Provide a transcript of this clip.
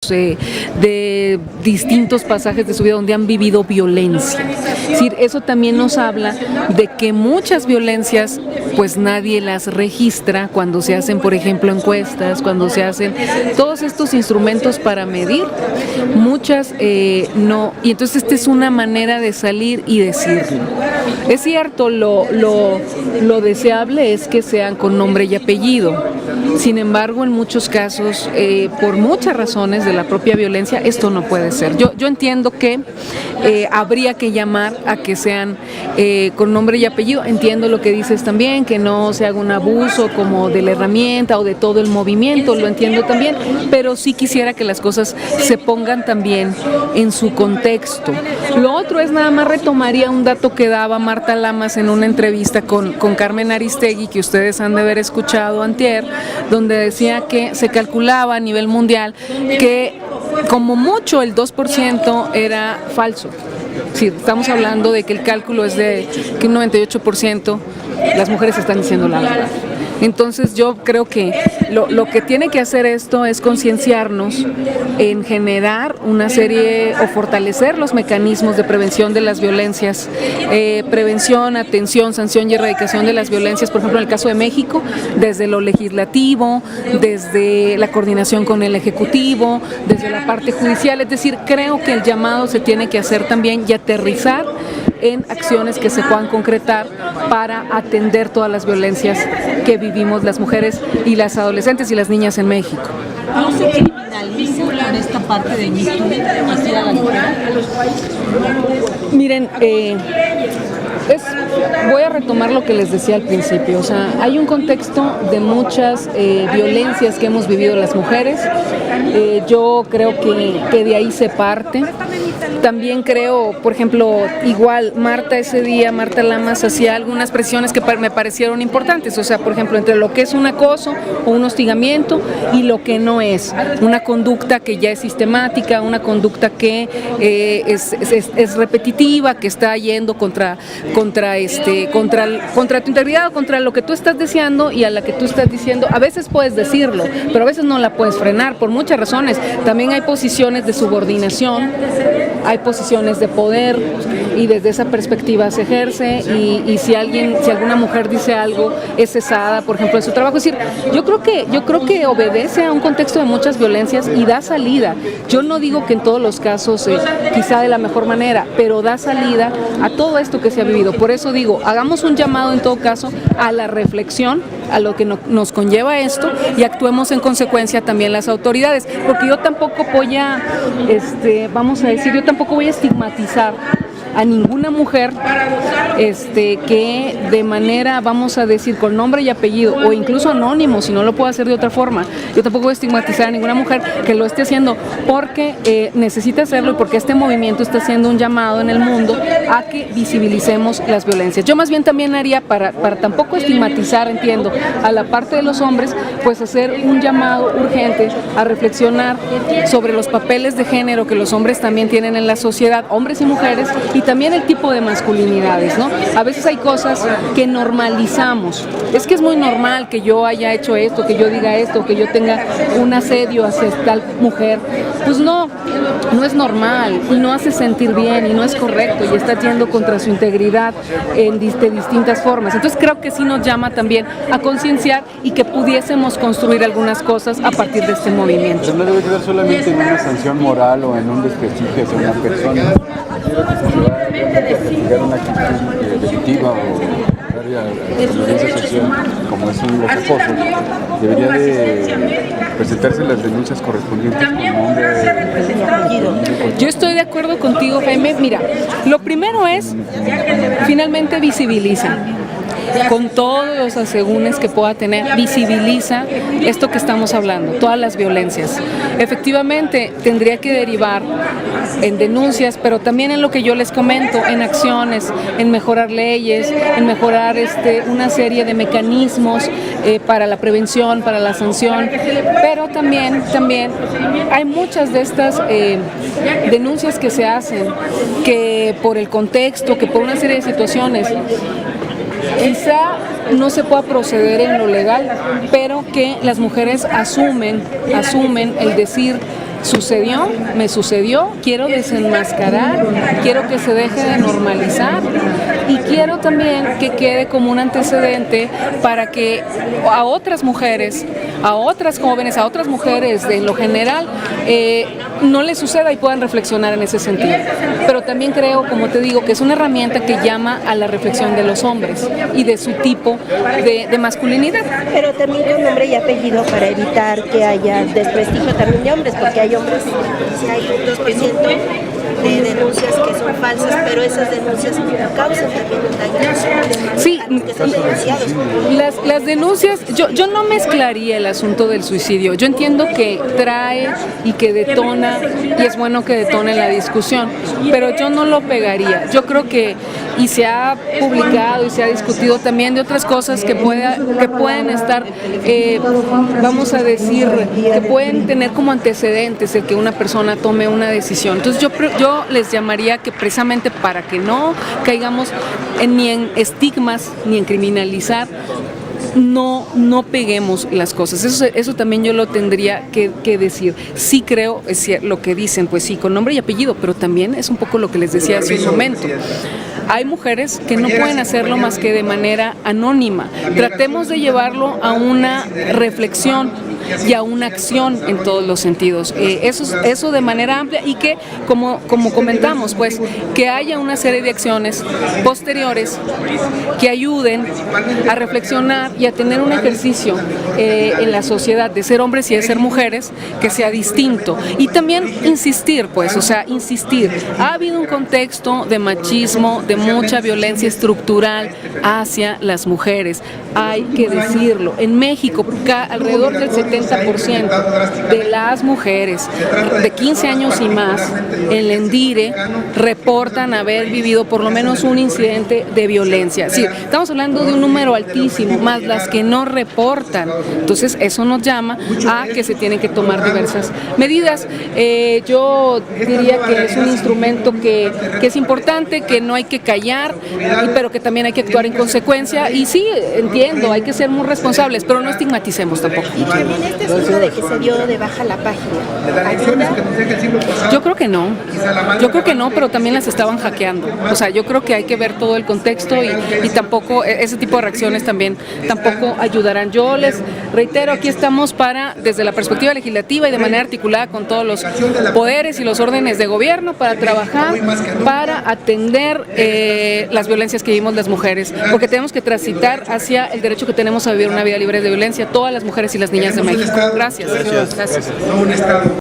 de distintos pasajes de su vida donde han vivido violencia. Es decir, eso también nos habla de que muchas violencias pues nadie las registra cuando se hacen, por ejemplo, encuestas, cuando se hacen todos estos instrumentos para medir, muchas no, y entonces esta es una manera de salir y decirlo. Es cierto, lo deseable es que sean con nombre y apellido. Sin embargo, en muchos casos, por muchas razones de la propia violencia, esto no puede ser. Yo entiendo que habría que llamar a que sean con nombre y apellido. Entiendo lo que dices también, que no se haga un abuso como de la herramienta o de todo el movimiento, lo entiendo también, pero sí quisiera que las cosas se pongan también en su contexto. Lo otro es, nada más retomaría un dato que daba Marta Lamas en una entrevista con Carmen Aristegui, que ustedes han de haber escuchado antier, donde decía que se calculaba a nivel mundial que como mucho el 2% era falso. Sí, estamos hablando de que el cálculo es de que un 98% las mujeres están diciendo la verdad. Entonces yo creo que lo que tiene que hacer esto es concienciarnos en generar una serie o fortalecer los mecanismos de prevención de las violencias, prevención, atención, sanción y erradicación de las violencias, por ejemplo en el caso de México, desde lo legislativo, desde la coordinación con el Ejecutivo, desde la parte judicial, es decir, creo que el llamado se tiene que hacer también y aterrizar en acciones que se puedan concretar para atender todas las violencias que vivimos las mujeres y las adolescentes y las niñas en México. ¿No se criminaliza con esta parte de Me Too, así a la ligera? Miren, voy a retomar lo que les decía al principio, o sea, hay un contexto de muchas violencias que hemos vivido las mujeres, yo creo que de ahí se parte. También creo, por ejemplo, igual ese día, Marta Lamas hacía algunas presiones que me parecieron importantes, o sea, por ejemplo, entre lo que es un acoso o un hostigamiento y lo que no es, una conducta que ya es sistemática, una conducta que es repetitiva, que está yendo contra tu integridad o contra lo que tú estás deseando y a la que tú estás diciendo. A veces puedes decirlo, pero a veces no la puedes frenar por muchas razones. También hay posiciones de subordinación, hay posiciones de poder y desde esa perspectiva se ejerce y si alguna mujer dice algo es cesada, por ejemplo, de su trabajo. Es decir, yo creo que obedece a un contexto de muchas violencias y da salida. Yo no digo que en todos los casos quizá de la mejor manera, pero da salida a todo esto que se ha vivido. Por eso digo, hagamos un llamado en todo caso a la reflexión, a lo que nos conlleva esto y actuemos en consecuencia también las autoridades, porque yo tampoco voy a, yo tampoco voy a estigmatizar a ninguna mujer que de manera, vamos a decir, con nombre y apellido o incluso anónimo, si no lo puedo hacer de otra forma. Yo tampoco voy a estigmatizar a ninguna mujer que lo esté haciendo porque necesita hacerlo y porque este movimiento está haciendo un llamado en el mundo a que visibilicemos las violencias. Yo más bien también haría, para tampoco estigmatizar, entiendo, a la parte de los hombres, pues hacer un llamado urgente a reflexionar sobre los papeles de género que los hombres también tienen en la sociedad, hombres y mujeres, y también el tipo de masculinidades, ¿no? A veces hay cosas que normalizamos. Es que es muy normal que yo haya hecho esto, que yo diga esto, que yo tenga un asedio hacia tal mujer. Pues no es normal y no hace sentir bien y no es correcto y está yendo contra su integridad de distintas formas. Entonces creo que sí nos llama también a concienciar y que pudiésemos construir algunas cosas a partir de este movimiento. No debe quedar solamente en una sanción moral o en un desprestigio hacia una persona. Quiero que se va a una actitud delictiva o violencia social, como son los acosos, debería de presentarse las denuncias correspondientes con nombre. Yo estoy de acuerdo contigo, Jaime. Mira, lo primero es, finalmente visibiliza. Con todos los asegúnes que pueda tener, visibiliza esto que estamos hablando, todas las violencias. Efectivamente, tendría que derivar en denuncias, pero también en lo que yo les comento, en acciones, en mejorar leyes, en mejorar una serie de mecanismos para la prevención, para la sanción, pero también hay muchas de estas denuncias que se hacen, que por el contexto, que por una serie de situaciones, quizá no se pueda proceder en lo legal, pero que las mujeres asumen el decir sucedió, me sucedió, quiero desenmascarar, quiero que se deje de normalizar y quiero también que quede como un antecedente para que a otras mujeres, a otras jóvenes, a otras mujeres de lo general, no les suceda y puedan reflexionar en ese sentido. Pero también creo, como te digo, que es una herramienta que llama a la reflexión de los hombres y de su tipo de masculinidad. Pero también con nombre y apellido para evitar que haya desprestigio también de hombres, porque hay hombres, hay un 2% de denuncias que son falsas, pero esas denuncias causan también un daño. Sí, que son denunciados. las denuncias, yo no mezclaría el asunto del suicidio. Yo entiendo que trae y que detona, y es bueno que detone la discusión, pero yo no lo pegaría. Yo creo que, y se ha publicado y se ha discutido también de otras cosas que pueden estar, vamos a decir, que pueden tener como antecedentes el que una persona tome una decisión. Entonces yo les llamaría que precisamente para que no caigamos ni en estigmas ni en criminalizar, no peguemos las cosas. Eso también yo lo tendría que decir. Sí creo, es lo que dicen, pues sí, con nombre y apellido, pero también es un poco lo que les decía hace un momento. Hay mujeres que no pueden hacerlo más que de manera anónima. Tratemos de llevarlo a una reflexión y a una acción en todos los sentidos. Eso de manera amplia y que, como comentamos, pues, que haya una serie de acciones posteriores que ayuden a reflexionar y a tener un ejercicio en la sociedad de ser hombres y de ser mujeres que sea distinto. Y también insistir, pues, o sea, insistir. Ha habido un contexto de machismo, de mucha violencia estructural hacia las mujeres. Hay que decirlo. En México, alrededor del 70% de las mujeres de 15 años y más en Lendire reportan haber vivido por lo menos un incidente de violencia. Sí, estamos hablando de un número altísimo, más las que no reportan. Entonces, eso nos llama a que se tienen que tomar diversas medidas. Yo diría que es un instrumento que es importante, que no hay que callar, pero que también hay que actuar en consecuencia. Y sí, entiendo, hay que ser muy responsables, pero no estigmaticemos tampoco. Y también este asunto de que se dio de baja la página, ¿ayuda? Yo creo que no, pero también las estaban hackeando. O sea, yo creo que hay que ver todo el contexto y tampoco, ese tipo de reacciones también tampoco ayudarán. Yo les reitero, aquí estamos desde la perspectiva legislativa y de manera articulada con todos los poderes y los órdenes de gobierno para trabajar, para atender las violencias que vivimos las mujeres, porque tenemos que transitar hacia el derecho que tenemos a vivir una vida libre de violencia, todas las mujeres y las niñas de México. Gracias.